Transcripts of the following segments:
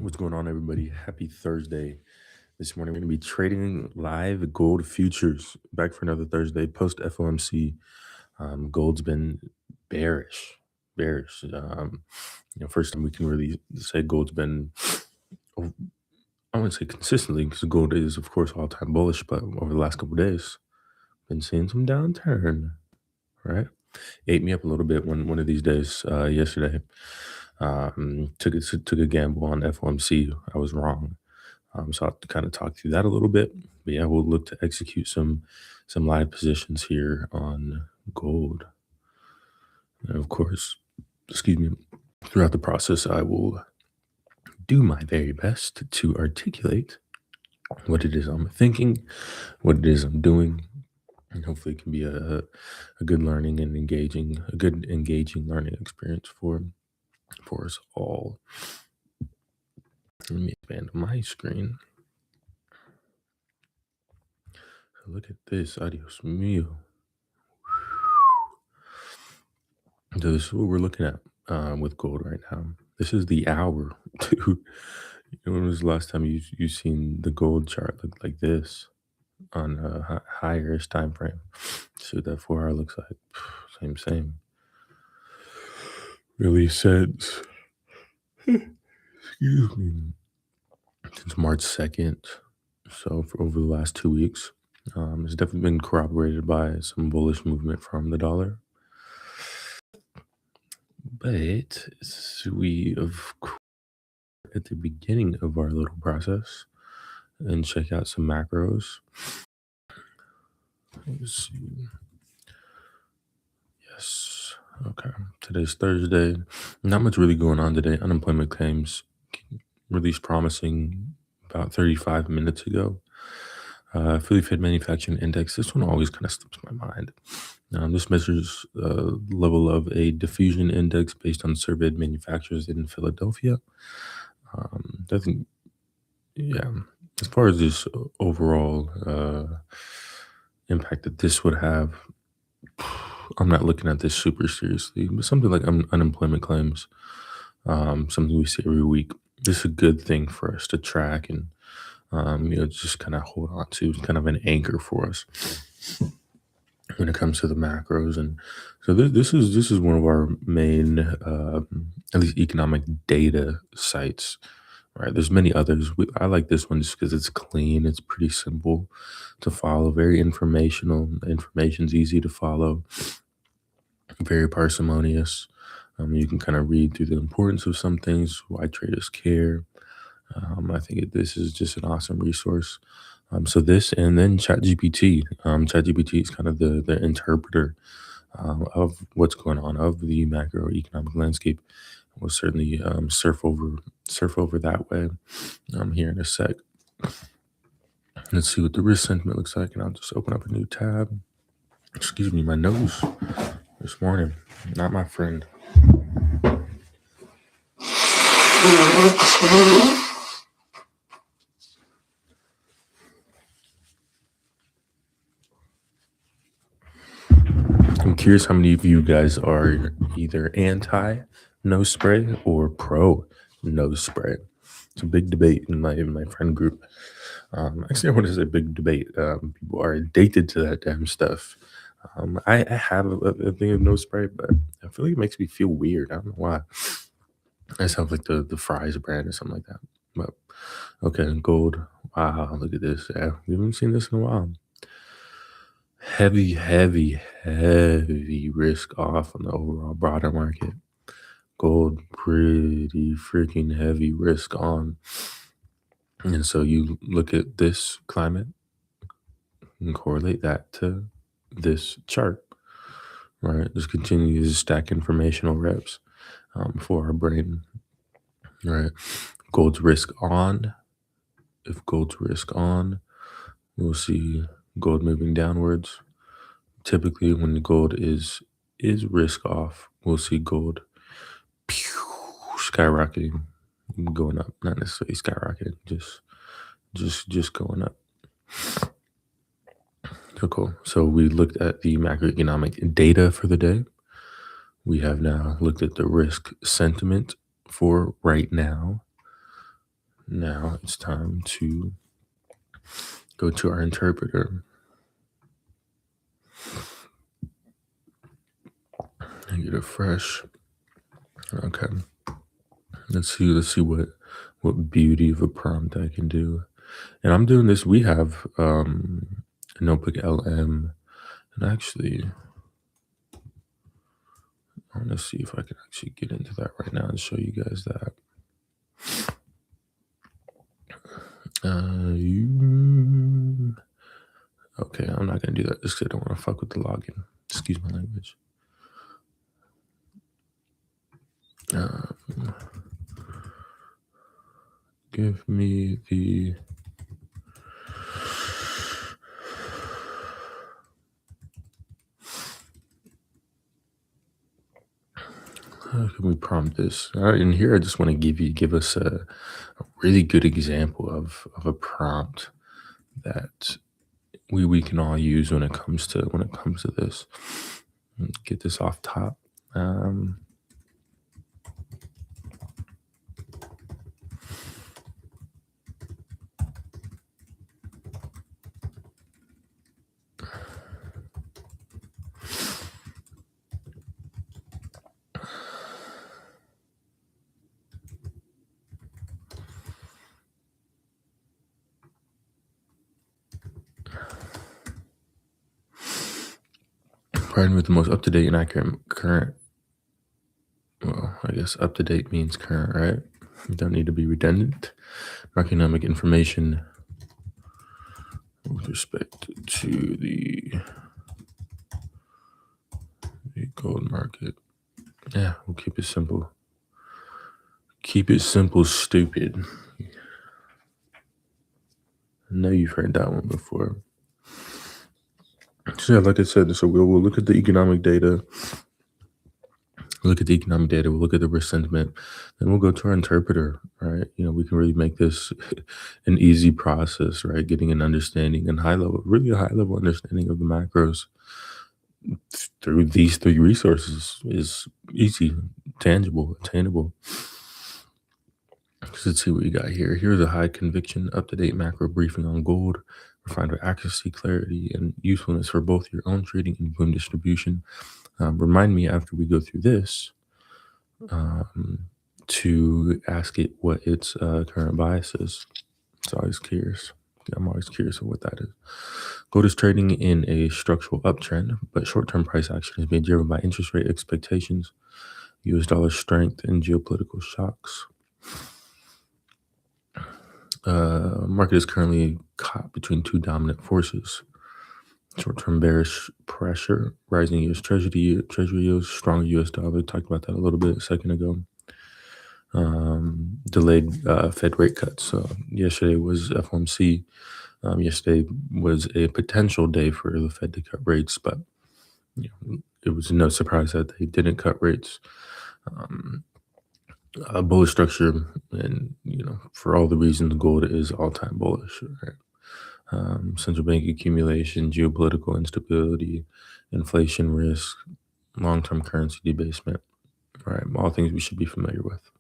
What's going on, everybody? Happy Thursday. This morning, we're going to be trading live gold futures. Back for another Thursday post FOMC. Gold's been bearish, bearish. First time we can really say gold's been, oh, I wouldn't say consistently because gold is, of course, all time bullish, but over the last couple of days, been seeing some downturn, right? Ate me up a little bit one of these days yesterday. Took a gamble on FOMC. I was wrong. So I'll kind of talk through that a little bit. But yeah, we'll look to execute some live positions here on gold. And of course, excuse me, throughout the process, I will do my very best to articulate what it is I'm thinking, what it is I'm doing, and hopefully it can be a good learning and engaging learning experience for us all. Let me expand my screen. So look at this, adios mio. So this is what we're looking at with gold right now. This is the hour. Dude, when was the last time you seen the gold chart look like this on a higher time frame? See what that 4 hour looks like. Same. Really since excuse me, since March 2nd. So for over the last 2 weeks, it's definitely been corroborated by some bullish movement from the dollar. But we of course at the beginning of our little process and check out some macros. Let's see. Yes. Okay. Today's Thursday. Not much really going on today. Unemployment claims released promising about 35 minutes ago. Philly Fed Manufacturing Index. This one always kind of slips my mind. This measures level of a diffusion index based on surveyed manufacturers in Philadelphia. I think, yeah, as far as this overall impact that this would have, I'm not looking at this super seriously, but something like unemployment claims, something we see every week. This is a good thing for us to track and just kind of hold on to. It's kind of an anchor for us when it comes to the macros. And so this is one of our main, at least economic data sites. Right, there's many others. I like this one just because it's clean. It's pretty simple to follow. Very informational. The information's easy to follow. Very parsimonious. You can kind of read through the importance of some things, why traders care. I think this is just an awesome resource. So this and then ChatGPT. ChatGPT is kind of the interpreter of what's going on of the macroeconomic landscape. We'll certainly surf over that way here in a sec. Let's see what the risk sentiment looks like, and I'll just open up a new tab. Excuse me, my nose this morning, not my friend. I'm curious how many of you guys are either anti nose spray or pro nose spray. It's a big debate in my friend group. Actually, I want to say big debate. People are addicted to that damn stuff. I have a thing of nose spray, but I feel like it makes me feel weird. I don't know why. It sounds like the Fries brand or something like that. But okay, gold. Wow, look at this. Yeah, we haven't seen this in a while. Heavy risk off on the overall broader market. Gold pretty freaking heavy risk on. And so you look at this climate and correlate that to this chart, right? Just continue to stack informational reps for our brain, right? Gold's risk on. If gold's risk on, we'll see gold moving downwards. Typically, when the gold is risk off, we'll see gold skyrocketing, going up. Not necessarily skyrocketing, just going up. So cool. So we looked at the macroeconomic data for the day. We have now looked at the risk sentiment for right now. Now it's time to go to our interpreter and get it fresh. Okay. Let's see what beauty of a prompt I can do. And I'm doing this. We have a Notebook LM, and actually, I want to see if I can actually get into that right now and show you guys that. Okay, I'm not gonna do that just because I don't want to fuck with the login. Excuse my language. Give me the how can we prompt this? All right, and here I just want to give us a really good example of a prompt that we can all use when it comes to this. Get this off top. Providing with the most up-to-date and accurate current. Well, I guess up-to-date means current, right? You don't need to be redundant. Economic information with respect to the gold market. Yeah, we'll keep it simple. Keep it simple, stupid. I know you've heard that one before. So yeah, like I said, so we'll look at the economic data. We'll look at the economic data. We'll look at the risk sentiment. Then we'll go to our interpreter, right? We can really make this an easy process, right? Getting an understanding and really a high level understanding of the macros through these three resources is easy, tangible, attainable. So let's see what we got here. Here's a high conviction, up-to-date macro briefing on gold, refined with accuracy, clarity, and usefulness for both your own trading and boom distribution. Remind me after we go through this to ask it what its current bias is. I'm always curious of what that is. Gold is trading in a structural uptrend, but short-term price action is being driven by interest rate expectations, US dollar strength, and geopolitical shocks. Market is currently caught between two dominant forces. Short-term bearish pressure, rising U.S. Treasury yields, stronger U.S. dollar. Talked about that a little bit a second ago. Delayed Fed rate cuts. So yesterday was FOMC. Yesterday was a potential day for the Fed to cut rates, but it was no surprise that they didn't cut rates. Bullish structure, and for all the reasons, gold is all-time bullish. Right? Central bank accumulation, geopolitical instability, inflation risk, long-term currency debasement. Right, all things we should be familiar with.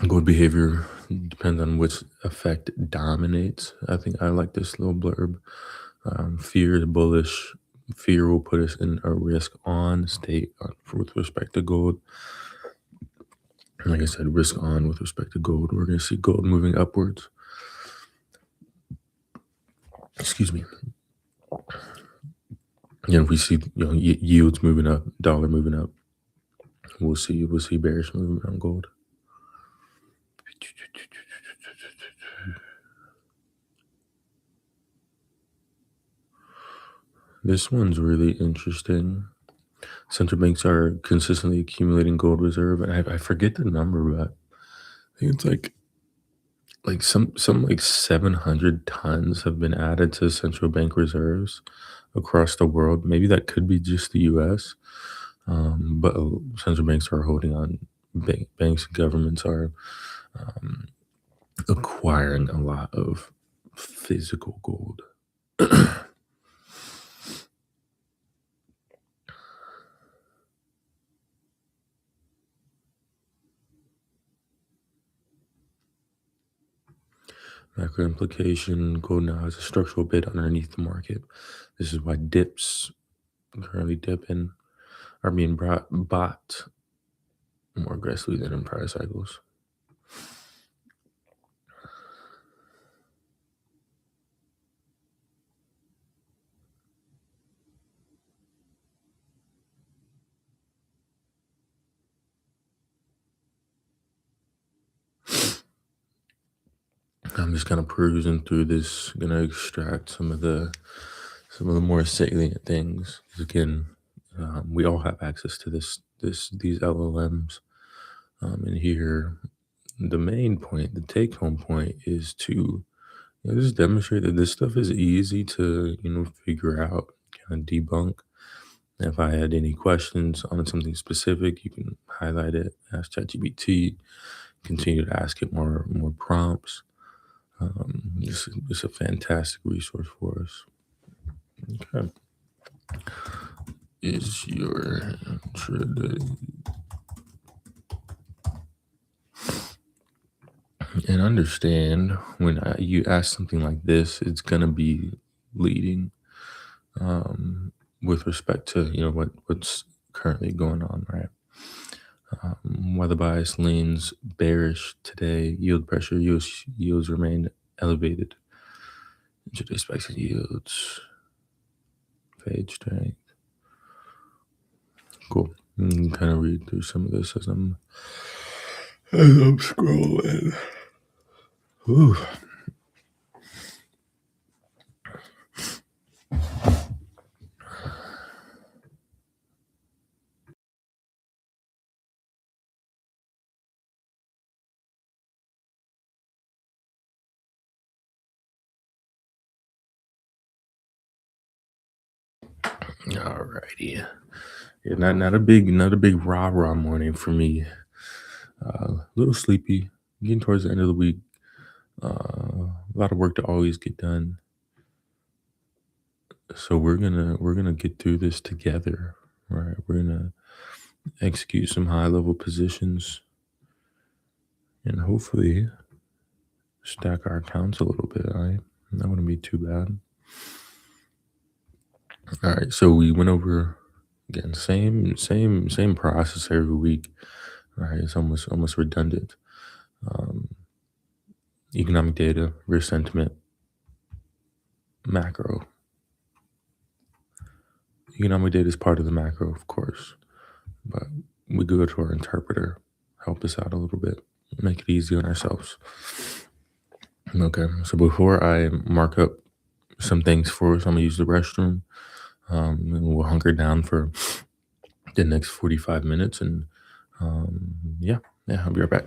Gold behavior depends on which effect dominates. I think I like this little blurb. Fear is bullish. Fear will put us in a risk on state with respect to gold. Like I said, risk on with respect to gold. We're going to see gold moving upwards. Excuse me. If we see yields moving up, dollar moving up, we'll see bearish movement on gold. This one's really interesting. Central banks are consistently accumulating gold reserve, and I forget the number, but I think it's like some 700 tons have been added to central bank reserves across the world. Maybe that could be just the U.S., but central banks are holding on banks and governments are um, acquiring a lot of physical gold. Macro implication: gold now has a structural bid underneath the market. This is why dips currently dipping are being bought more aggressively than in prior cycles. I'm just kind of perusing through this, gonna extract some of the more salient things. 'Cause again, we all have access to these LLMs. And here, the main point, the take home point, is to just demonstrate that this stuff is easy to figure out, kind of debunk. If I had any questions on something specific, you can highlight it, ask ChatGPT, continue to ask it more prompts. It's a fantastic resource for us. Okay. Is your intraday, and understand when you ask something like this, it's gonna be leading with respect to what's currently going on, right? Weather bias leans bearish today. Yield pressure, yields remain elevated. Intraday spikes in yields. Page strength. Cool. Kind of read through some of this as I'm scrolling. Ooh. Alrighty. Yeah, not a big rah morning for me. A little sleepy. Getting towards the end of the week. A lot of work to always get done. So we're gonna get through this together, right? We're gonna execute some high level positions and hopefully stack our accounts a little bit. All right, that wouldn't be too bad. All right, so we went over again, same process every week. All right, it's almost redundant. Um, Economic data, risk sentiment, macro. Economic data is part of the macro, of course, but we go to our interpreter, help us out a little bit, make it easy on ourselves. Okay, so before I mark up some things for us, I'm gonna use the restroom. And we'll hunker down for the next 45 minutes, and yeah, I'll be right back.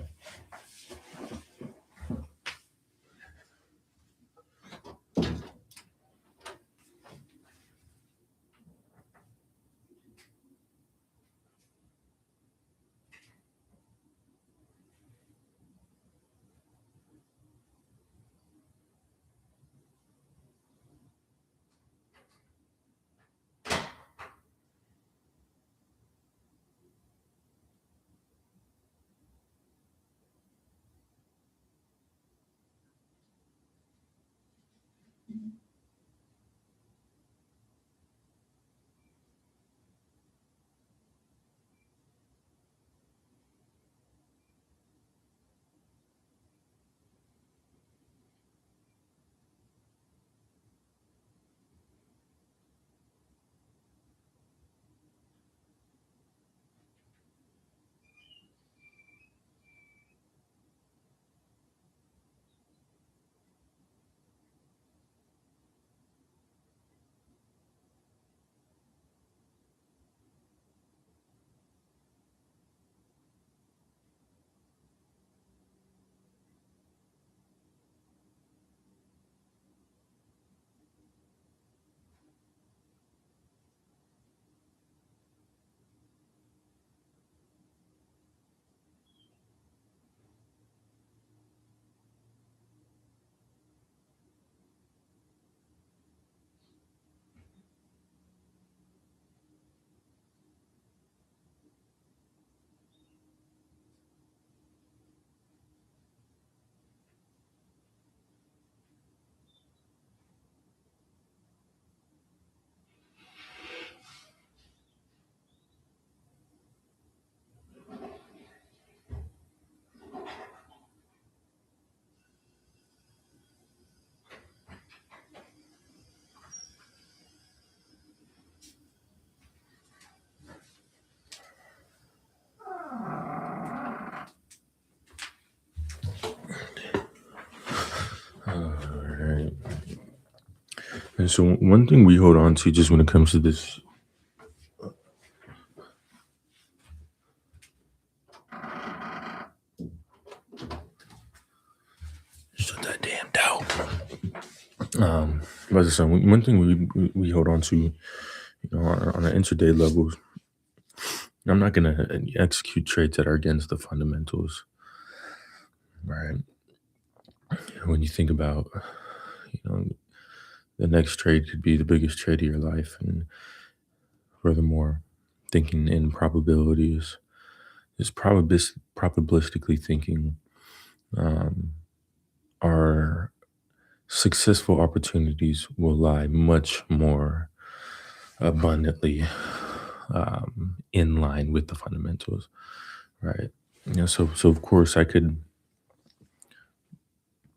And so one thing we hold on to just when it comes to this, shut that damn door. But so one thing we hold on to, on an intraday level, I'm not gonna execute trades that are against the fundamentals, right? When you think about, you know, the next trade could be the biggest trade of your life, and furthermore, thinking in probabilities is probabilistically thinking. Um, our successful opportunities will lie much more abundantly in line with the fundamentals, right? So of course I could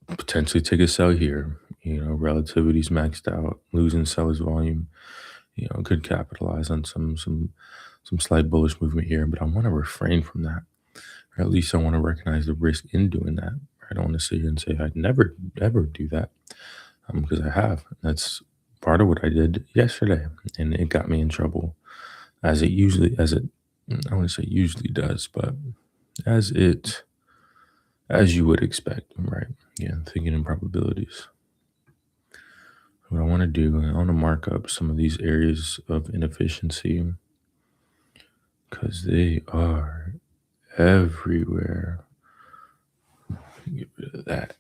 potentially take a sell here. Relativity's maxed out, losing seller's volume. Could capitalize on some slight bullish movement here, but I want to refrain from that. Or at least I want to recognize the risk in doing that. I don't want to sit here and say I'd never ever do that, because I have. That's part of what I did yesterday, and it got me in trouble, as it I wouldn't say usually does, but as it as you would expect, right? Yeah, thinking in probabilities. What I want to do, I want to mark up some of these areas of inefficiency because they are everywhere. Get rid of that.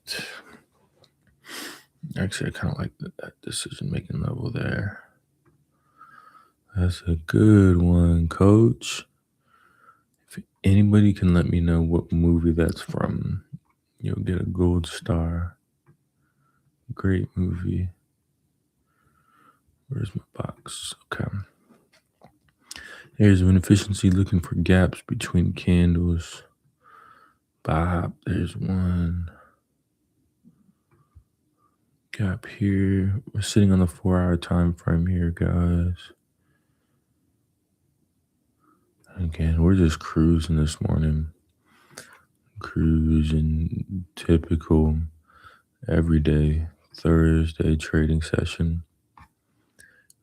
Actually, I kind of like that decision making level there. That's a good one, coach. If anybody can let me know what movie that's from, you'll get a gold star. Great movie. Where's my box? Okay. Here's inefficiency looking for gaps between candles. Bop, there's one. Gap here. We're sitting on the 4-hour time frame here, guys. Again, we're just cruising this morning. Cruising, typical everyday Thursday trading session.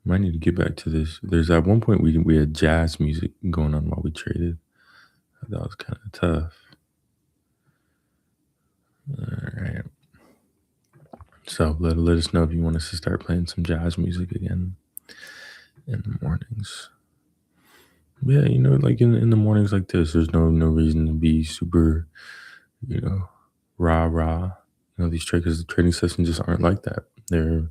Might need to get back to this. There's at one point we had jazz music going on while we traded. That was kind of tough. All right. So let us know if you want us to start playing some jazz music again in the mornings. Yeah, like in the mornings like this, there's no reason to be super, you know, rah rah. These traders, the trading sessions just aren't like that. They're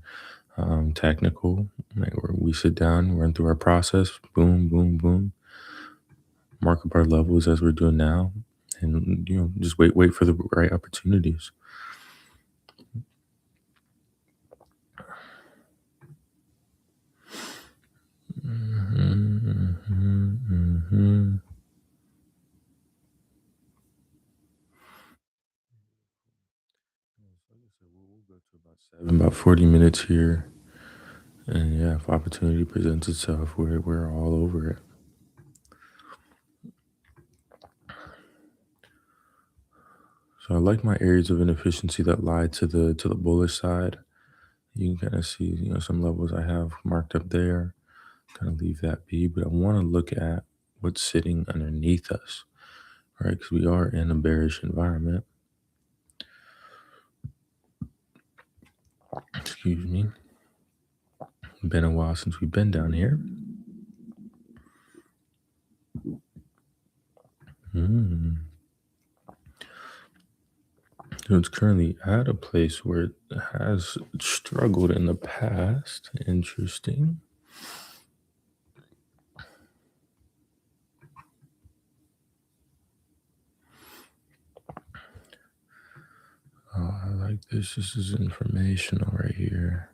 technical, like where we sit down, run through our process, boom, boom, boom, mark up our levels as we're doing now, and just wait for the right opportunities. Mhm, mhm, mhm. We'll go to about 40 minutes here. And yeah, if opportunity presents itself, we're all over it. So I like my areas of inefficiency that lie to the bullish side. You can kind of see, some levels I have marked up there. Kind of leave that be, but I want to look at what's sitting underneath us, right? Because we are in a bearish environment. Excuse me. Been a while since we've been down here. Mm. So it's currently at a place where it has struggled in the past. Interesting. Oh, I like this. This is informational right here.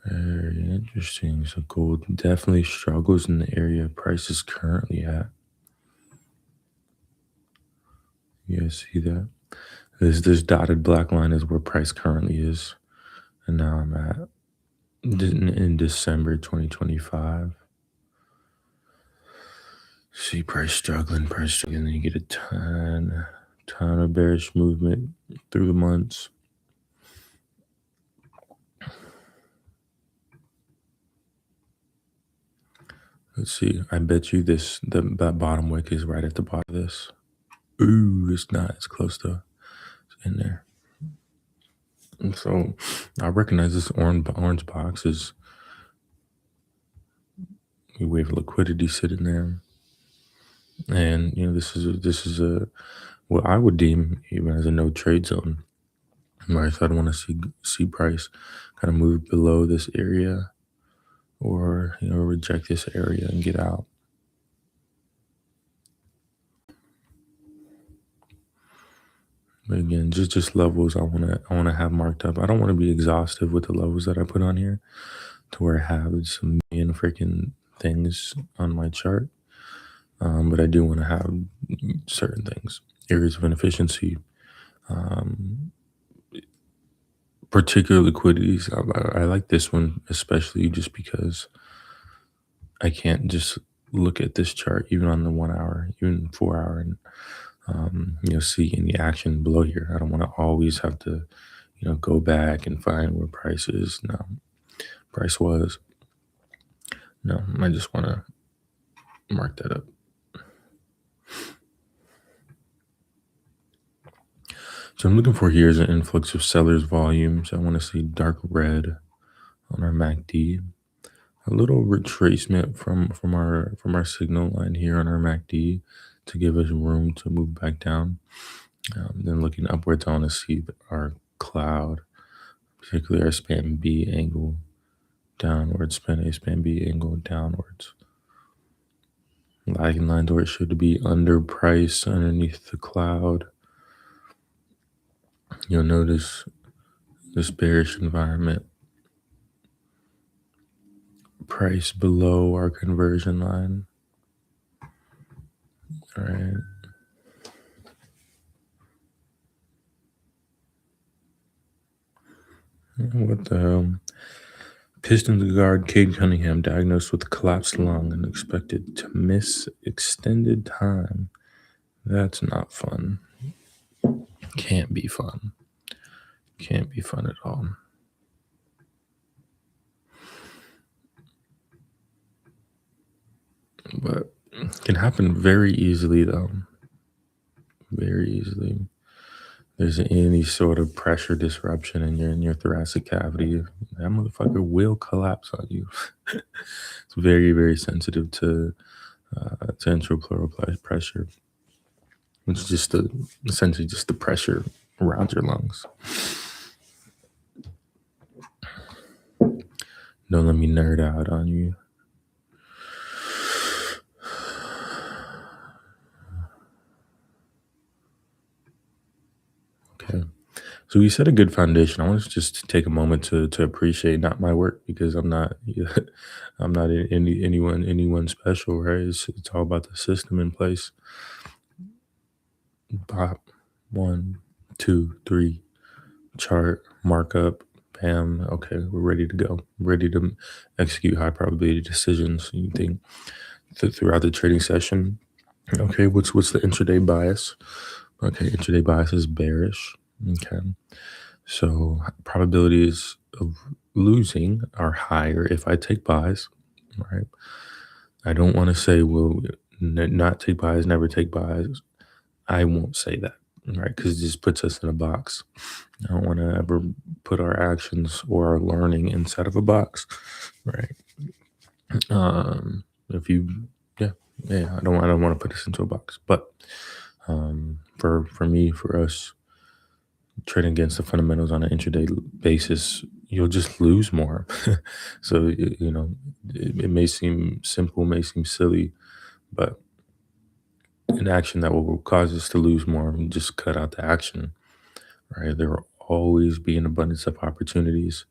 Very interesting. So gold definitely struggles in the area price is currently at. You guys see that? This dotted black line is where price currently is. And now I'm at in December 2025. See price struggling, then you get a ton of bearish movement through the months. Let's see. I bet you that bottom wick is right at the bottom of this. Ooh, it's not. It's close to it's in there. And so I recognize this orange box is we have liquidity sitting there, and this is a what I would deem even as a no trade zone. Right, so I don't want to see price kind of move below this area or reject this area and get out. But again, just levels I wanna have marked up. I don't want to be exhaustive with the levels that I put on here to where I have some million freaking things on my chart. But I do want to have certain things, areas of inefficiency, um, particular liquidities. I like this one especially just because I can't just look at this chart even on the 1 hour, even 4 hour, and see any action below here. I don't want to always have to go back and find where price is. No, price was. No, I just want to mark that up. So I'm looking for here is an influx of sellers volumes. I want to see dark red on our MACD. A little retracement from our signal line here on our MACD to give us room to move back down. Then looking upwards, I want to see our cloud, particularly our span B angle downwards, span A, span B angle downwards. Lagging lines where it should be under price underneath the cloud. You'll notice this bearish environment, price below our conversion line. All right. What the hell? Pistons guard Cade Cunningham diagnosed with collapsed lung and expected to miss extended time. That's not fun. Can't be fun. Can't be fun at all. But it can happen very easily though. Very easily. There's any sort of pressure disruption in your thoracic cavity, that motherfucker will collapse on you. It's very, very sensitive to intrapleural pressure, which is essentially just the pressure around your lungs. Don't let me nerd out on you. Okay. So we set a good foundation. I want to just take a moment to appreciate not my work because I'm not I'm not anyone special, right? It's all about the system in place. Pop, 1, 2, 3, chart, markup, bam. Okay, we're ready to go. Ready to execute high probability decisions. You think throughout the trading session. Okay, what's the intraday bias? Okay, intraday bias is bearish. Okay, so probabilities of losing are higher if I take buys, right? I don't want to say, well, not take buys, never take buys. I won't say that, right? Because it just puts us in a box. I don't want to ever put our actions or our learning inside of a box, right? If you, yeah, I don't want to put us into a box. But for me, for us, trading against the fundamentals on an intraday basis, you'll just lose more. So it may seem simple, may seem silly, but an action that will cause us to lose more, just cut out the action, right? There will always be an abundance of opportunities,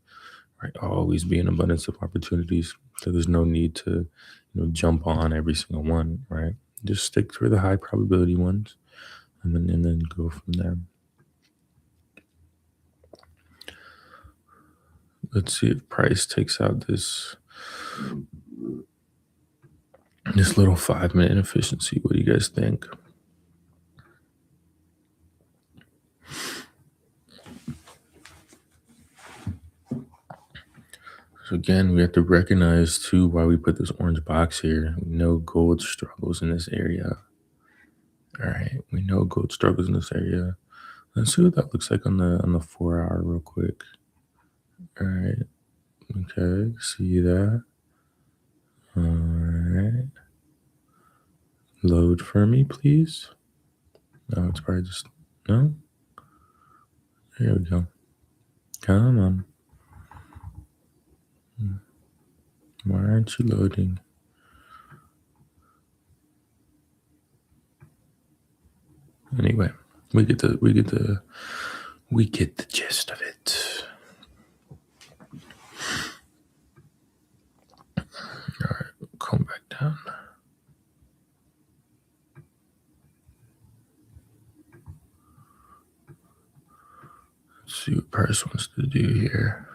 right? Always be an abundance of opportunities. So there's no need to, jump on every single one, right? Just stick to the high probability ones, and then go from there. Let's see if price takes out this little 5-minute inefficiency. What do you guys think? So again, we have to recognize too why we put this orange box here. We know gold struggles in this area. All right, we know gold struggles in this area. Let's see what that looks like on the 4 hour real quick. All right, okay, see that. All right, load for me, please. No, it's probably just no. There we go. Come on. Why aren't you loading? Anyway, we get the gist of it. All right, come back down. Let's see what price wants to do here.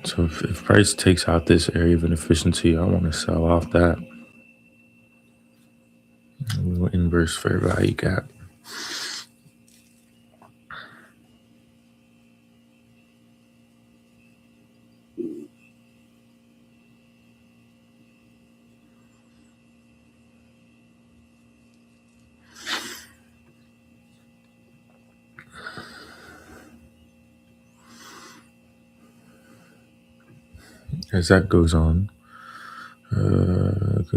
So if price takes out this area of inefficiency, I want to sell off that. We'll inverse fair value gap. As that goes on, um,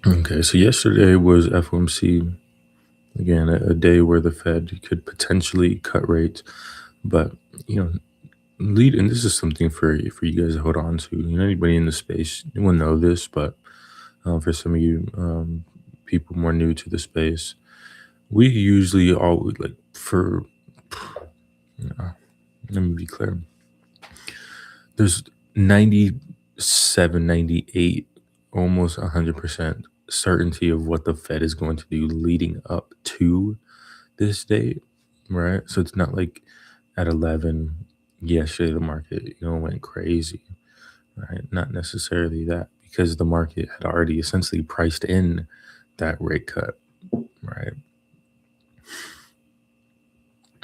okay, so yesterday was FOMC. Again, a day where the Fed could potentially cut rates, but you know, lead, and this is something for you guys to hold on to. You know, anybody in the space will know this, but for some of you people more new to the space, we usually always like for. Let me be clear. There's 97, 98, almost 100% certainty of what the Fed is going to do leading up to this date, right? So it's not like at 11 yesterday the market went crazy, right? Not necessarily that, because the market had already essentially priced in that rate cut, right?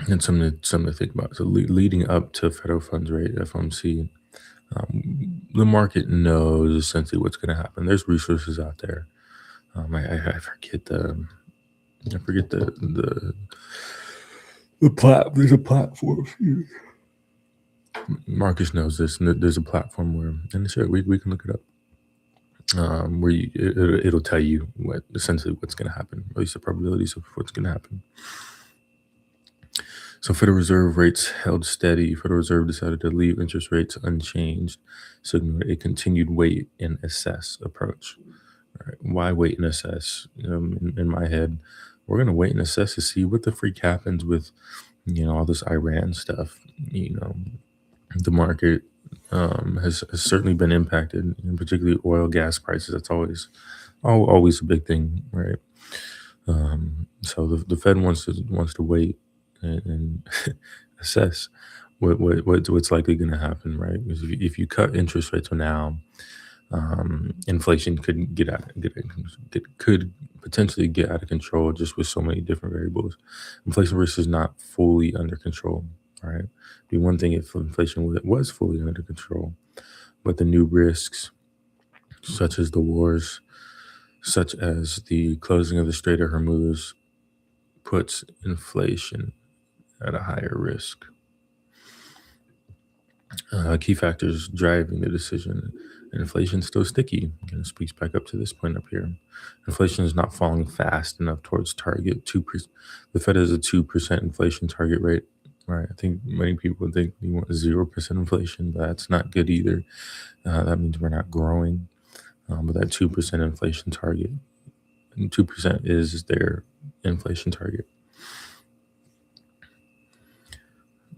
And something to think about. So leading up to federal funds rate FOMC, the market knows essentially what's going to happen. There's resources out there. I forget the there's a platform. Marcus knows this, and there's a platform where, and sure, we can look it up. Where it'll tell you essentially what's going to happen, at least the probabilities of what's going to happen. So Federal Reserve rates held steady. Federal Reserve decided to leave interest rates unchanged, signaling a continued wait and assess approach. All right. Why wait and assess? In my head, we're going to wait and assess to see what the freak happens with, all this Iran stuff. The market has certainly been impacted, and particularly oil, gas prices. That's always a big thing, right? So the Fed wants to wait and assess what's likely going to happen, right? Because if you cut interest rates now, inflation could could potentially get out of control just with so many different variables. Inflation risk is not fully under control, right? Be one thing if inflation was fully under control, but the new risks, such as the wars, such as the closing of the Strait of Hormuz, puts inflation at a higher risk. Key factors driving the decision. And inflation is still sticky. And it speaks back up to this point up here. Inflation is not falling fast enough towards target 2%. The Fed has a 2% inflation target rate, right? I think many people think we want 0% inflation, but that's not good either. That means we're not growing. But that 2% inflation target, and 2% is their inflation target.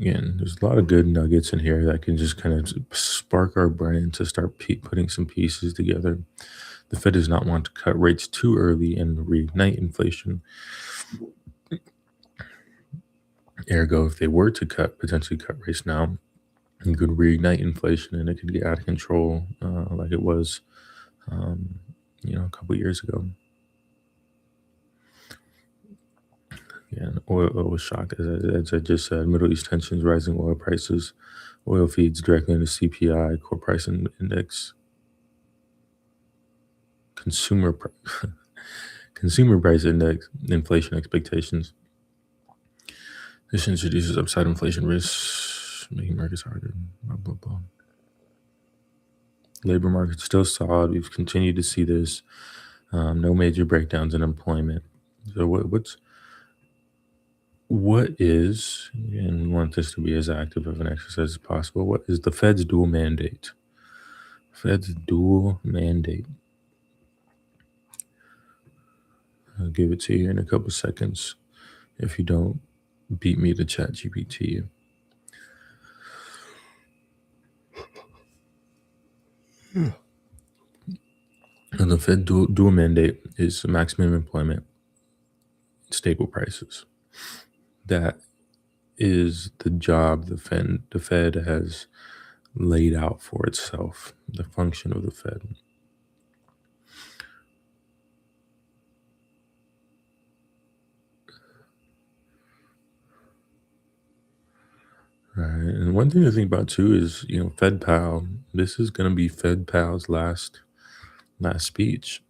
Again, there's a lot of good nuggets in here that can just kind of spark our brain to start putting some pieces together. The Fed does not want to cut rates too early and reignite inflation. Ergo, if they were to potentially cut rates now, it could reignite inflation and it could get out of control, like it was, um, a couple years ago. Yeah, and oil was shocked, as I just said. Middle East tensions, rising oil prices. Oil feeds directly into CPI, core price index, consumer consumer price index, inflation expectations. This introduces upside inflation risks, making markets harder. Blah blah blah. Labor market still solid. We've continued to see this. No major breakdowns in employment. So what is, and we want this to be as active of an exercise as possible, what is the Fed's dual mandate? Fed's dual mandate. I'll give it to you in a couple seconds if you don't beat me to ChatGPT. And the Fed dual mandate is maximum employment, stable prices. That is the job the Fed has laid out for itself, the function of the Fed. Right. And one thing to think about too is, Fed Pal. This is going to be Fed Pal's last speech.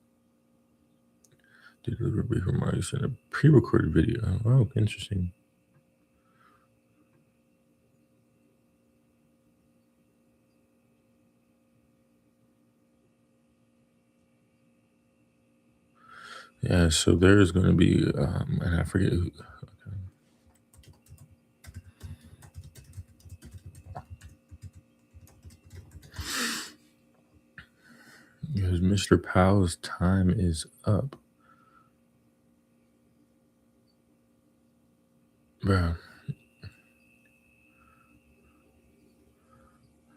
Deliver brief remarks in a pre-recorded video. Oh, interesting. Yeah, so there is going to be, and I forget who. Okay. Because Mr. Powell's time is up. Bro,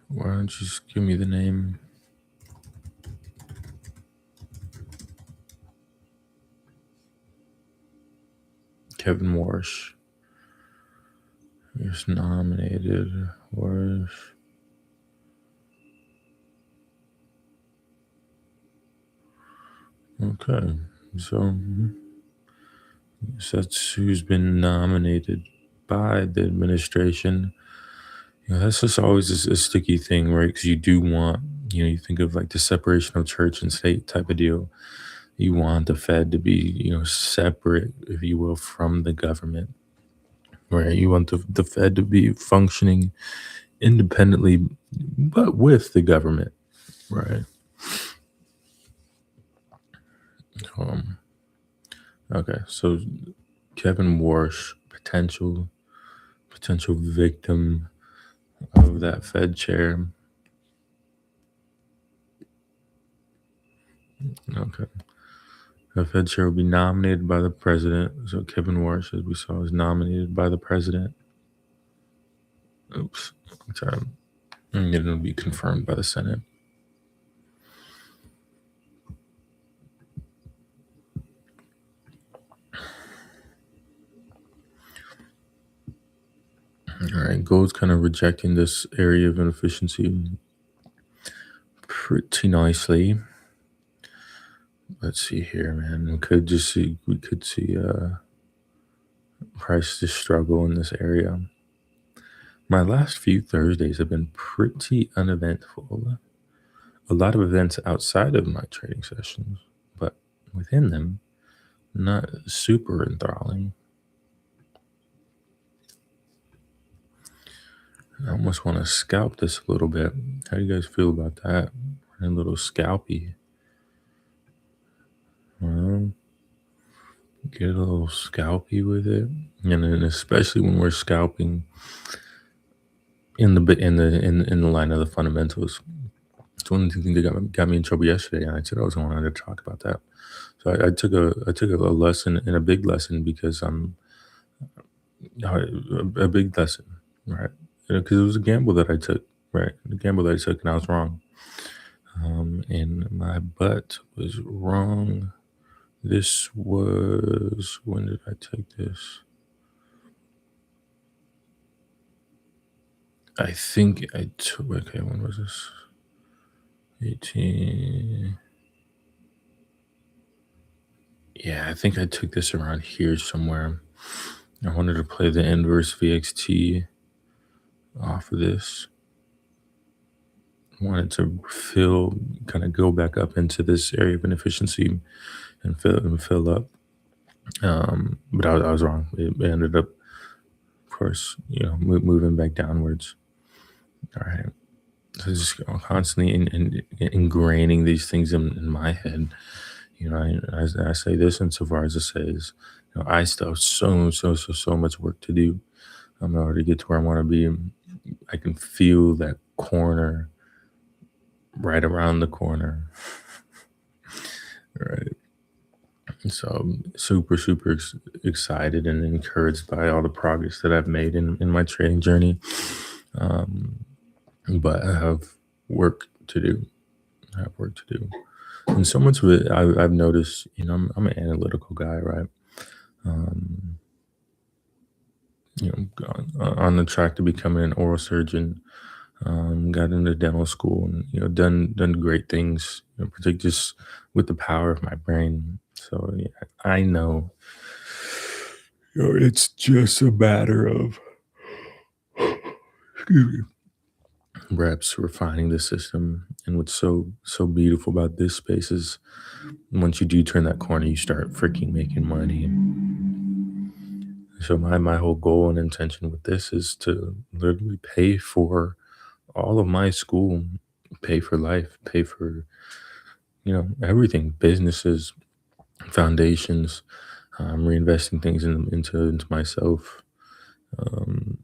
why don't you just give me the name? Kevin Warsh. He's nominated. Warsh. Okay, so that's who's been nominated by the administration. That's just always a sticky thing, right? Because you do want, you think of like the separation of church and state type of deal. You want the Fed to be, separate, if you will, from the government, right? You want the Fed to be functioning independently, but with the government, right? Um, okay, so Kevin Warsh, potential victim of that Fed chair. Okay. The Fed chair will be nominated by the president. So Kevin Warsh, as we saw, is nominated by the president. Oops. Sorry. And it'll be confirmed by the Senate. All right. Gold's kind of rejecting this area of inefficiency pretty nicely. Let's see here, man. We could see price to struggle in this area. My last few Thursdays have been pretty uneventful. A lot of events outside of my trading sessions, but within them, not super enthralling. I almost want to scalp this a little bit. How do you guys feel about that? A little scalpy. Well, get a little scalpy with it, and then especially when we're scalping in the line of the fundamentals. It's one of the things that got me in trouble yesterday, and I said I was wanted to talk about that. So I took a lesson, and a big lesson, because I'm a big lesson. right? Because it was a gamble that I took, right? The gamble that I took, and I was wrong. And my butt was wrong. This was, when did I take this? I think I took, okay, when was this? 18. Yeah, I think I took this around here somewhere. I wanted to play the inverse VXT off of this. Wanted to kind of go back up into this area of inefficiency and fill up. But I was wrong. It ended up, of course, moving back downwards. All right. So just constantly ingraining these things in my head. I say this insofar as to say is, I still have so much work to do. In order to get to where I want to be. I can feel that corner right around the corner. Right. So I'm super excited and encouraged by all the progress that I've made in my trading journey. Um, but I have work to do. I have work to do. And so much of it, I've noticed, I'm an analytical guy, right? Um, on the track to becoming an oral surgeon. Got into dental school and done great things, particularly just with the power of my brain. So yeah, I know, it's just a matter of excuse me, reps refining the system. And what's so beautiful about this space is once you do turn that corner, you start freaking making money. So my whole goal and intention with this is to literally pay for all of my school, pay for life, pay for everything, businesses, foundations, reinvesting things into myself, um,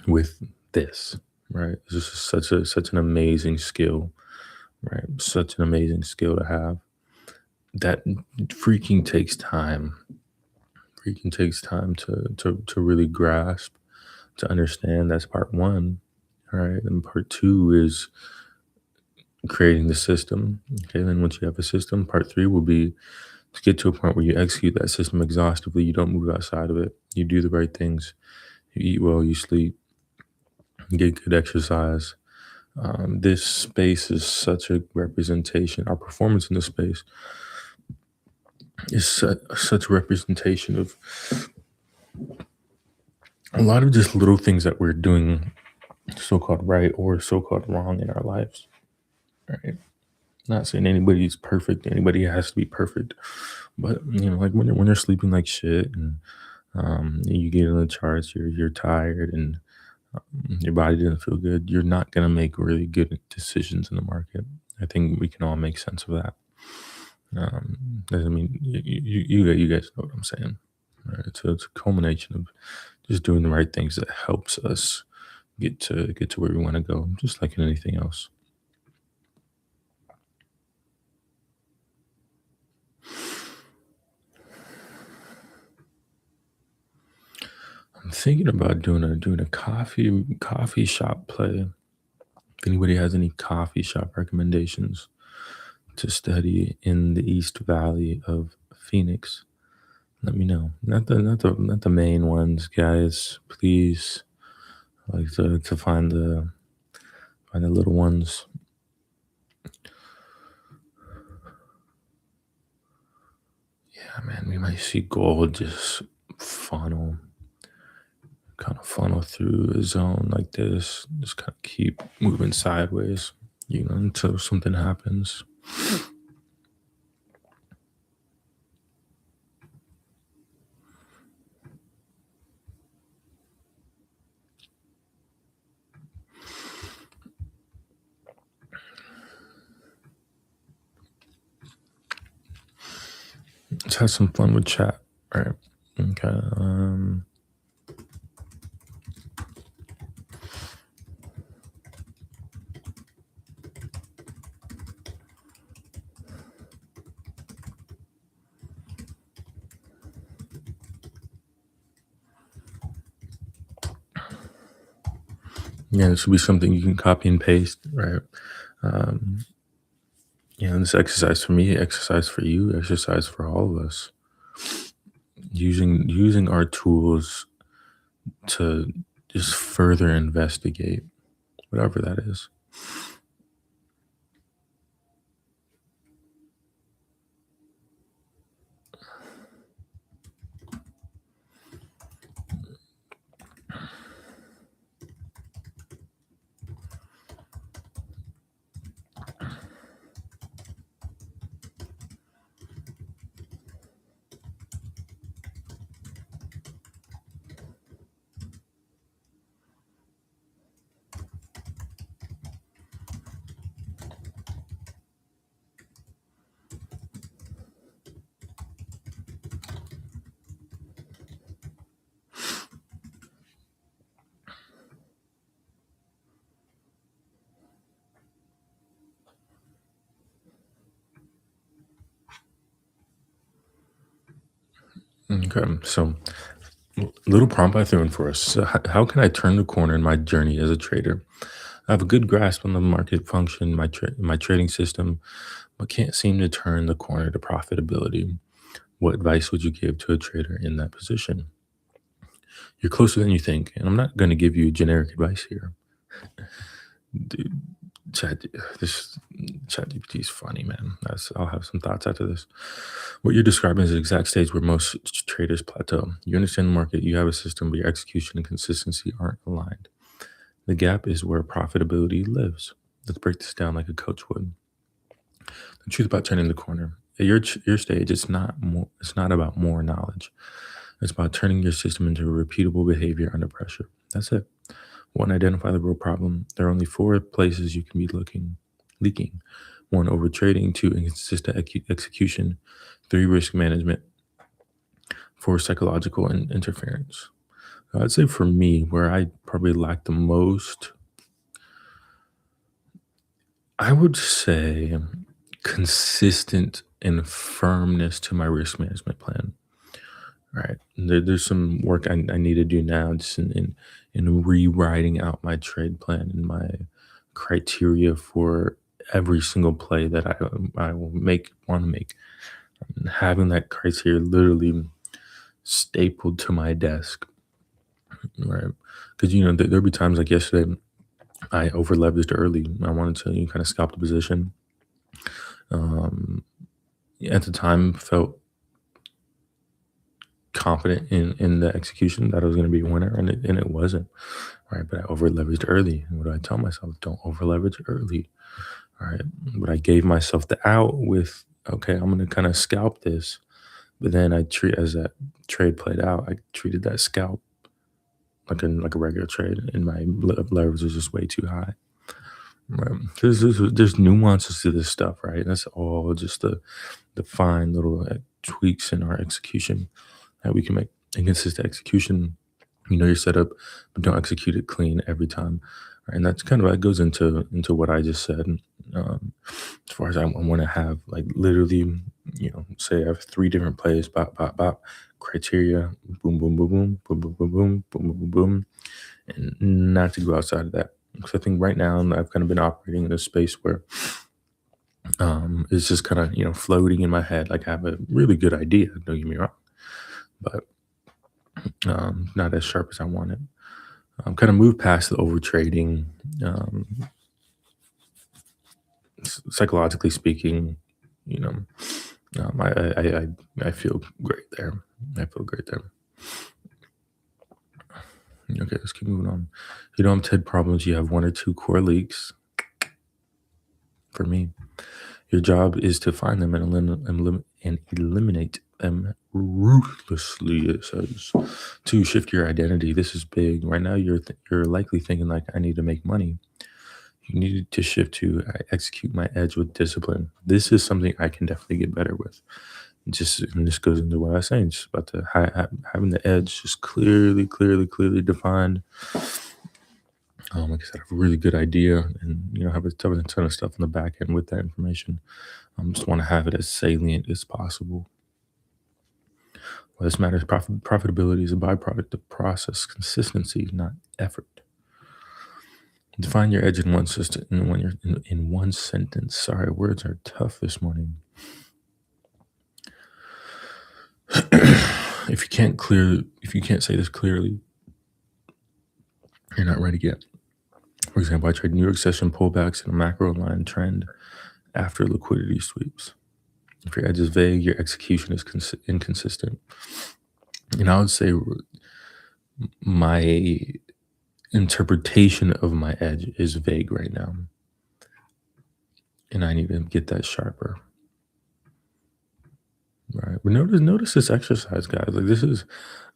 with this, right? This is such an amazing skill, right? Such an amazing skill to have. That freaking takes time. Freaking takes time to really grasp, to understand. That's part one. All right. And part two is creating the system. Okay. Then once you have a system, part three will be to get to a point where you execute that system exhaustively. You don't move outside of it. You do the right things. You eat well, you sleep, you get good exercise. This space is such a representation. Our performance in this space is such a representation of a lot of just little things that we're doing so-called right or so-called wrong in our lives. Right? Not saying anybody's perfect, anybody has to be perfect, but like when you're sleeping like shit and you get on the charts, you're tired and your body doesn't feel good, you're not gonna make really good decisions in the market. I think we can all make sense of that. Doesn't mean you guys know what I'm saying. Right? So it's a culmination of just doing the right things that helps us get to where we want to go, just like in anything else. I'm thinking about doing a coffee shop play. If anybody has any coffee shop recommendations to study in the East Valley of Phoenix, let me know. Not the main ones, guys. Please, I like to find the little ones. Yeah, man, we might see gold just funnel, funnel through a zone like this. Just kind of keep moving sideways, until something happens. Let's have some fun with chat. All right. Okay. Yeah, this should be something you can copy and paste, right? Um, this exercise for me, exercise for you, exercise for all of us. Using our tools to just further investigate whatever that is. Okay, so little prompt I threw in for us. So how can I turn the corner in my journey as a trader? I have a good grasp on the market function, my trading system, but can't seem to turn the corner to profitability. What advice would you give to a trader in that position? You're closer than you think, and I'm not going to give you generic advice here. Dude, Chat, this ChatGPT is funny, man. I'll have some thoughts after this. What you're describing is the exact stage where most traders plateau. You understand the market, you have a system, but your execution and consistency aren't aligned. The gap is where profitability lives. Let's break this down like a coach would. The truth about turning the corner. At your stage, it's not more. It's not about more knowledge. It's about turning your system into a repeatable behavior under pressure. That's it. One, identify the real problem. There are only four places you can be leaking. One, over trading. Two, inconsistent execution. Three, risk management. Four, psychological interference. I'd say for me, where I probably lack the most, I would say consistent and firmness to my risk management plan. Right. There's some work I need to do now just in rewriting out my trade plan and my criteria for every single play that I will want to make. And having that criteria literally stapled to my desk, right? Because there'll be times like yesterday I over leveraged early. I wanted to kind of scalp the position. Um, at the time, felt confident in the execution that I was going to be a winner, and it wasn't. Right, but I over leveraged early. And what do I tell myself? Don't over leverage early. All right, but I gave myself the out with, okay, I'm going to kind of scalp this. But then as that trade played out, I treated that scalp like a regular trade, and my leverage was just way too high. Right. There's nuances to this stuff, right? That's all just the fine little tweaks in our execution that we can make. Inconsistent execution, you know your setup, but don't execute it clean every time. Right? And that's kind of what goes into what I just said. As far as I want to have like literally, say I have three different plays, bop, bop, bop, criteria, boom, boom, boom, boom, boom, boom, boom, boom, boom, boom, boom, boom, and not to go outside of that. Because I think right now I've kind of been operating in a space where it's just kind of floating in my head. Like I have a really good idea, don't get me wrong, but not as sharp as I want it. Kind of move past the over trading. Psychologically speaking, you know, I feel great there. I feel great there. Okay, let's keep moving on. You don't have 10 problems. You have one or two core leaks. For me, your job is to find them and eliminate them ruthlessly. It says to shift your identity. This is big. Right now, you're likely thinking like, I need to make money. You need to shift to I execute my edge with discipline. This is something I can definitely get better with. And this goes into what I was saying, just about the having the edge just clearly defined. Like I said, I have a really good idea, and have a ton of stuff in the back end with that information. Just want to have it as salient as possible. What this matters, profitability is a byproduct of process, consistency, not effort. Define your edge in one system in one sentence. Sorry, words are tough this morning. If you can't say this clearly, you're not ready yet. For example, I trade New York session pullbacks and a macro line trend after liquidity sweeps. If your edge is vague, your execution is inconsistent. And I would say my interpretation of my edge is vague right now, and I need to get that sharper. Right, but notice this exercise, guys. Like this is,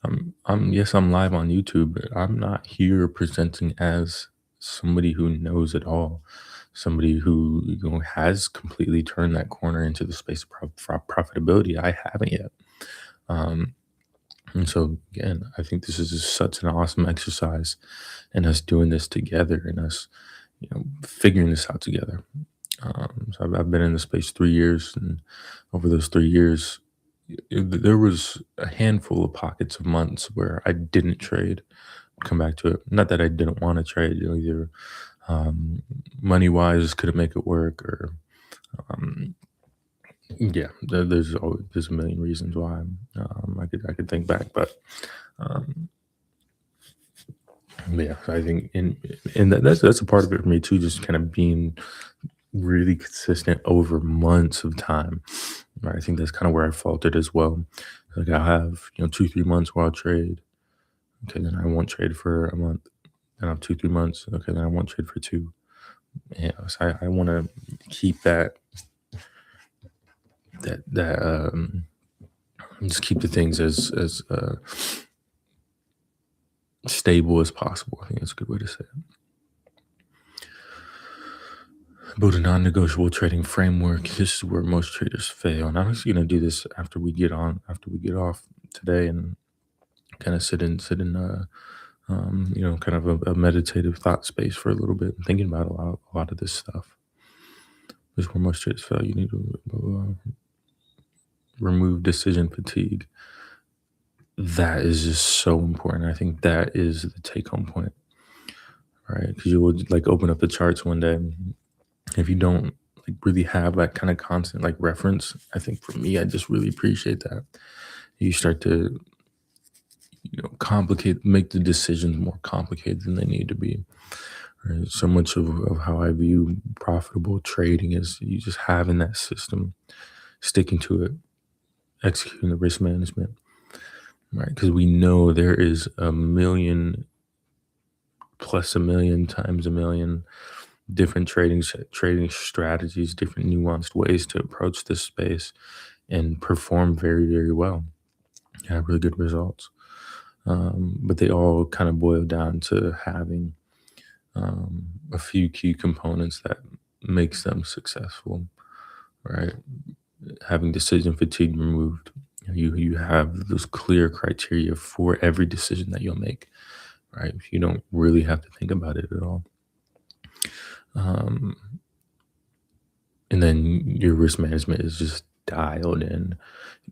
I'm live on YouTube, but I'm not here presenting as somebody who knows it all, somebody who has completely turned that corner into the space of profitability. I haven't yet. Um, and so again, I think this is just such an awesome exercise, and us doing this together, and us, figuring this out together. So I've been in the space 3 years, and over those 3 years, there was a handful of pockets of months where I didn't trade. Come back to it. Not that I didn't want to trade, either money wise couldn't make it work, or um, yeah, there's a million reasons why. I could think back, but um, yeah, I think that's a part of it for me too. Just kind of being really consistent over months of time. Right? I think that's kind of where I faltered as well. Like I have 2-3 months where I'll trade. Okay, then I won't trade for a month. Then I have 2-3 months. Okay, then I won't trade for two. Yeah, so I want to keep that just keep the things as stable as possible. I think that's a good way to say it. Build a non-negotiable trading framework. This is where most traders fail, and I'm just gonna do this after we get off today, and kind of sit in kind of a meditative thought space for a little bit, and thinking about a lot of this stuff. This is where most traders fail. You need to remove decision fatigue. That is just so important. I think that is the take-home point, right? Because you would open up the charts one day. If you don't really have that kind of constant reference, I think for me, I just really appreciate that. You start to make the decisions more complicated than they need to be. Right? So much of how I view profitable trading is you just having that system, sticking to it, executing the risk management, right? Because we know there is a million plus a million times a million different trading strategies, different nuanced ways to approach this space and perform very, very well. Have really good results. But they all kind of boil down to having a few key components that makes them successful, right? Having decision fatigue removed. You have those clear criteria for every decision that you'll make, right? You don't really have to think about it at all. Um, and then your risk management is just dialed in.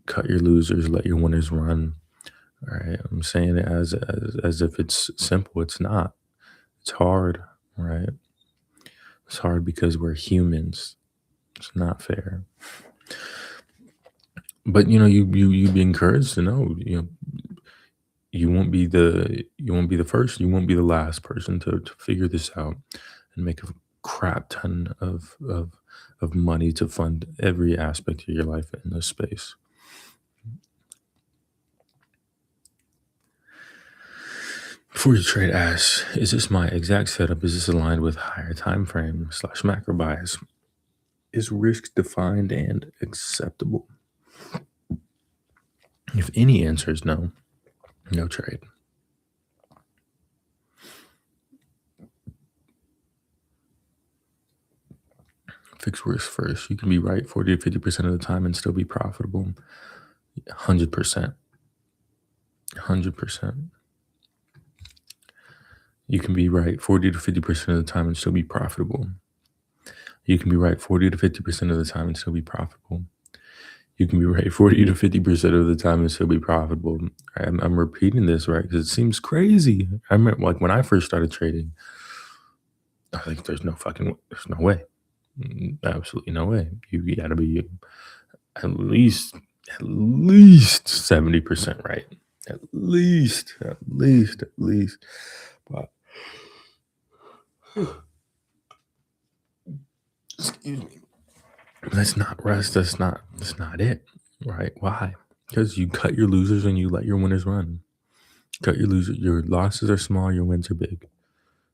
Cut your losers, let your winners run. All right, I'm saying it as if it's simple. It's not. It's hard, right? It's hard because we're humans. It's not fair. But you be encouraged to know, you won't be the first, you won't be the last person to figure this out and make a crap ton of money to fund every aspect of your life in this space. Before you trade, ask, is this my exact setup? Is this aligned with higher time frame / macro bias? Is risk defined and acceptable? If any answer is no, no trade. Fix risk first. You can be right 40 to 50% of the time and still be profitable. 100%. 100%. You can be right 40 to 50% of the time and still be profitable. You can be right 40 to 50% of the time and still be profitable. You can be right 40 to 50% of the time and still be profitable. I'm repeating this, right? Because it seems crazy. I remember when I first started trading, I think there's no way. Absolutely no way. You gotta be at least at least 70% right. At least. But excuse me. That's not rest. That's not it. Right? Why? Because you cut your losers and you let your winners run. Cut your losers. Your losses are small, your wins are big.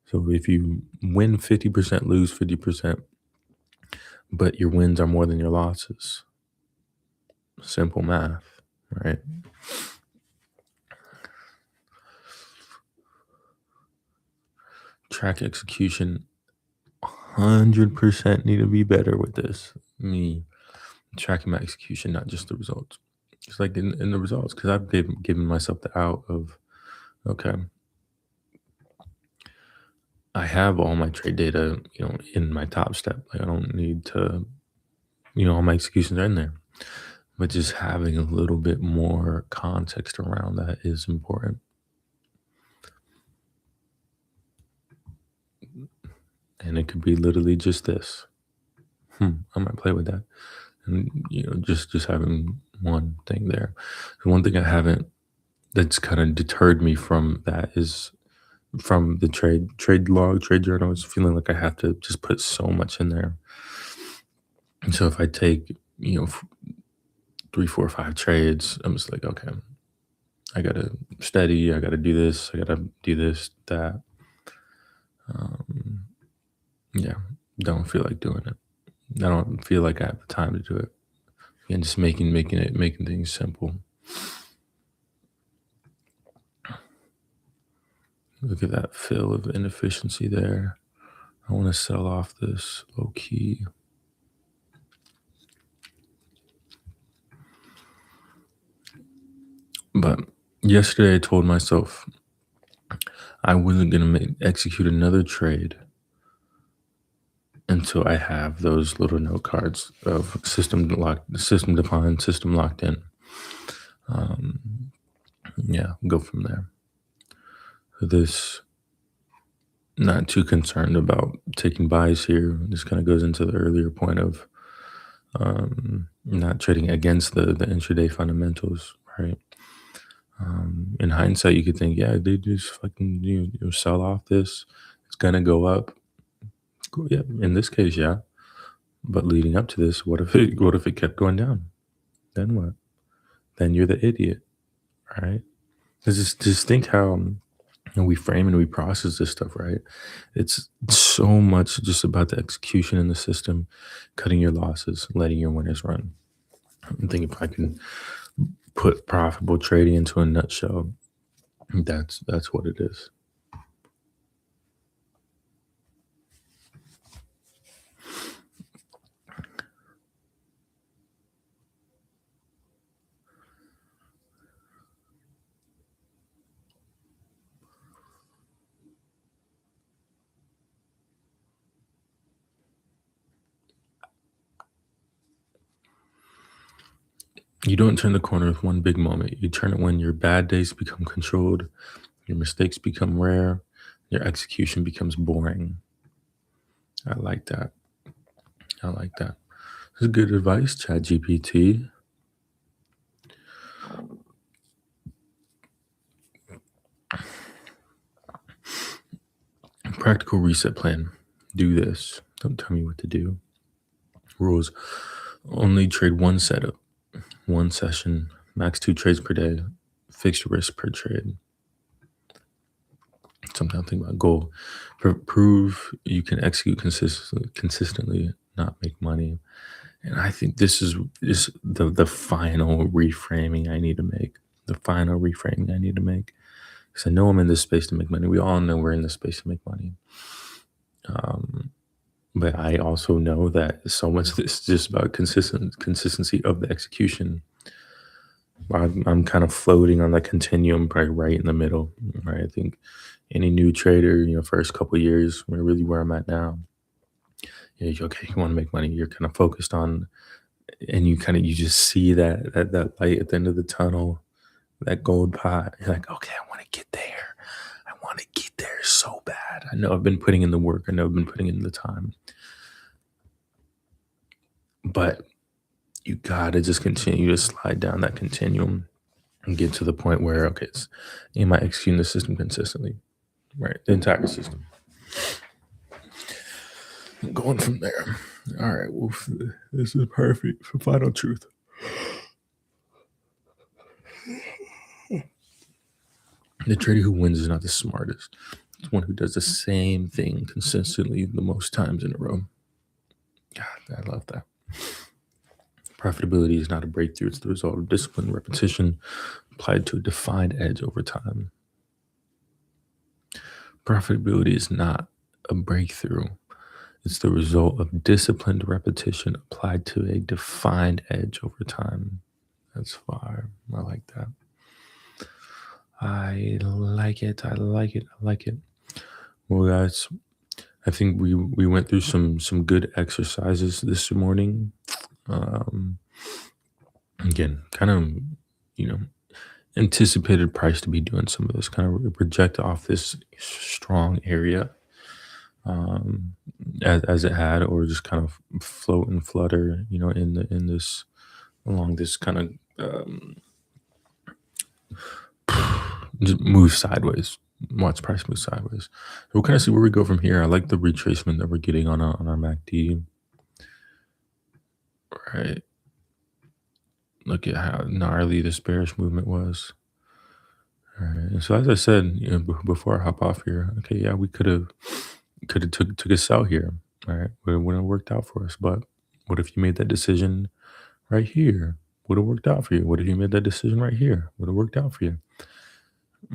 So if you win 50%, lose 50%, but your wins are more than your losses. Simple math, right? Track execution 100% need to be better with this. Me tracking my execution, not just the results. It's like in the results, because I've given myself the out of, okay, I have all my trade data, in my top step. Like I don't need to, all my executions are in there. But just having a little bit more context around that is important. And it could be literally just this. I might play with that. And just having one thing there. The one thing I haven't that's kind of deterred me from that is from the trade log, trade journal, is feeling like I have to just put so much in there. And so if I take, 3, 4, 5 trades, I'm just like, okay, I gotta steady, I gotta do this, I gotta do this, that. Um, yeah, don't feel like doing it. I don't feel like I have the time to do it. And just making things simple. Look at that fill of inefficiency there. I want to sell off this low key. But yesterday I told myself I wasn't gonna execute another trade until I have those little note cards of system defined, system locked in. Um, yeah, go from there. This not too concerned about taking buys here. This kind of goes into the earlier point of not trading against the intraday fundamentals, right? In hindsight, you could think, yeah, they just fucking sell off this. It's gonna go up. Cool, yeah, in this case, yeah. But leading up to this, what if it kept going down? Then what? Then you're the idiot, right? 'Cause just think how we frame and we process this stuff, right? It's so much just about the execution in the system, cutting your losses, letting your winners run. I think if I can put profitable trading into a nutshell, that's what it is. You don't turn the corner with one big moment. You turn it when your bad days become controlled, your mistakes become rare, your execution becomes boring. I like that. I like that. This is good advice, Chat GPT. Practical reset plan. Do this. Don't tell me what to do. Rules. Only trade one setup, one session, max 2 trades per day, fixed risk per trade. Something I'm thinking about. Goal. Prove you can execute consistently, not make money. And I think this is the final reframing I need to make. The final reframing I need to make. Because I know I'm in this space to make money. We all know we're in this space to make money. Um, but I also know that so much of this is just about consistency of the execution. I'm kind of floating on the continuum, probably right in the middle. Right, I think any new trader, first couple of years, really where I'm at now. Okay, you want to make money. You're kind of focused on, and you just see that light at the end of the tunnel, that gold pot. You're like, okay, I want to get there. want to get there so bad. I know I've been putting in the work. I know I've been putting in the time, but you gotta just continue to slide down that continuum and get to the point where, okay, am I executing the system consistently? Right, the entire system. Going from there. All right, well, this is perfect for final truth. The trader who wins is not the smartest. It's one who does the same thing consistently the most times in a row. God, I love that. Profitability is not a breakthrough. It's the result of discipline and repetition applied to a defined edge over time. Profitability is not a breakthrough. It's the result of disciplined repetition applied to a defined edge over time. That's fire. I like that. I like it. I like it. I like it. Well, guys, I think we went through some good exercises this morning. Um, Again, kind of, you know, anticipated price to be doing some of this, kind of project off this strong area, um, as it had, or just kind of float and flutter, in this along this kind of just move sideways. Watch price move sideways. So we'll kind of see where we go from here. I like the retracement that we're getting on our MACD. Right. Look at how gnarly this bearish movement was. All right. And so as I said, before I hop off here, okay, yeah, we could have took us out here. All right. But it wouldn't have worked out for us. But what if you made that decision right here? Would have worked out for you. What if you made that decision right here? Would have worked out for you.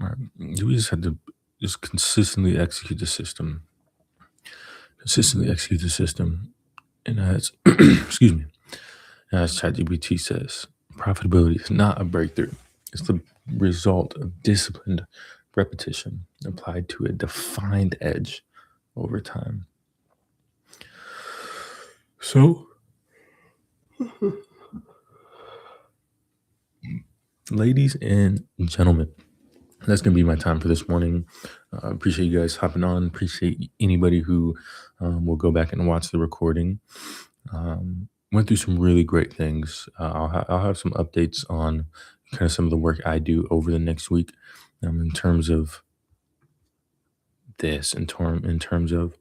All right. We just had to just consistently execute the system. Consistently execute the system. And as excuse me, as ChatGPT says, profitability is not a breakthrough. It's the result of disciplined repetition applied to a defined edge over time. So, ladies and gentlemen, that's going to be my time for this morning. Appreciate you guys hopping on. Appreciate anybody who will go back and watch the recording. Went through some really great things. I'll have some updates on kind of some of the work I do over the next week, in terms of this, in terms of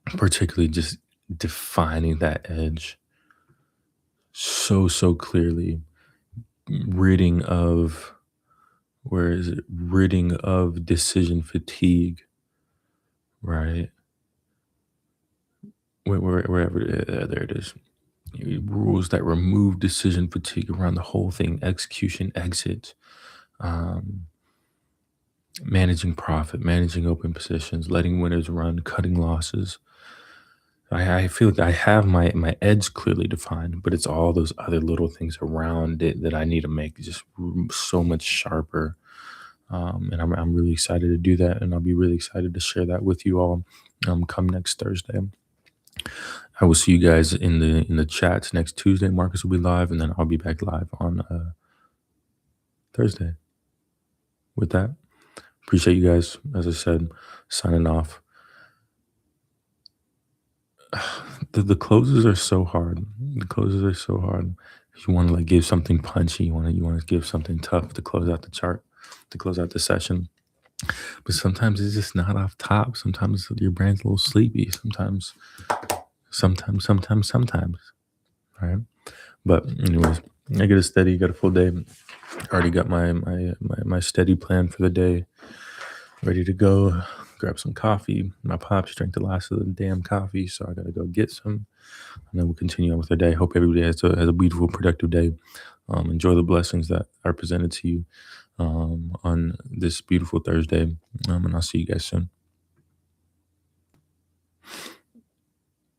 particularly just defining that edge so clearly, ridding of ridding of decision fatigue, right? Wherever there it is. Rules that remove decision fatigue around the whole thing: execution, exit, um, managing profit, managing open positions, letting winners run, cutting losses. I feel like I have my edge clearly defined, but it's all those other little things around it that I need to make just so much sharper. And I'm really excited to do that, and I'll be really excited to share that with you all, come next Thursday. I will see you guys in the chats next Tuesday. Marcus will be live, and then I'll be back live on Thursday. With that, appreciate you guys. As I said, signing off. The closes are so hard. The closes are so hard. You want to like give something punchy. You want to give something tough to close out the chart, to close out the session. But sometimes it's just not off top. Sometimes your brain's a little sleepy. Sometimes. Right. But anyways, I get a steady, got a full day. Already got my steady plan for the day ready to go. Grab some coffee. My pops drank the last of the damn coffee, so I gotta go get some, and then we'll continue on with the day. Hope everybody has a beautiful, productive day. Enjoy the blessings that are presented to you on this beautiful Thursday, and I'll see you guys soon.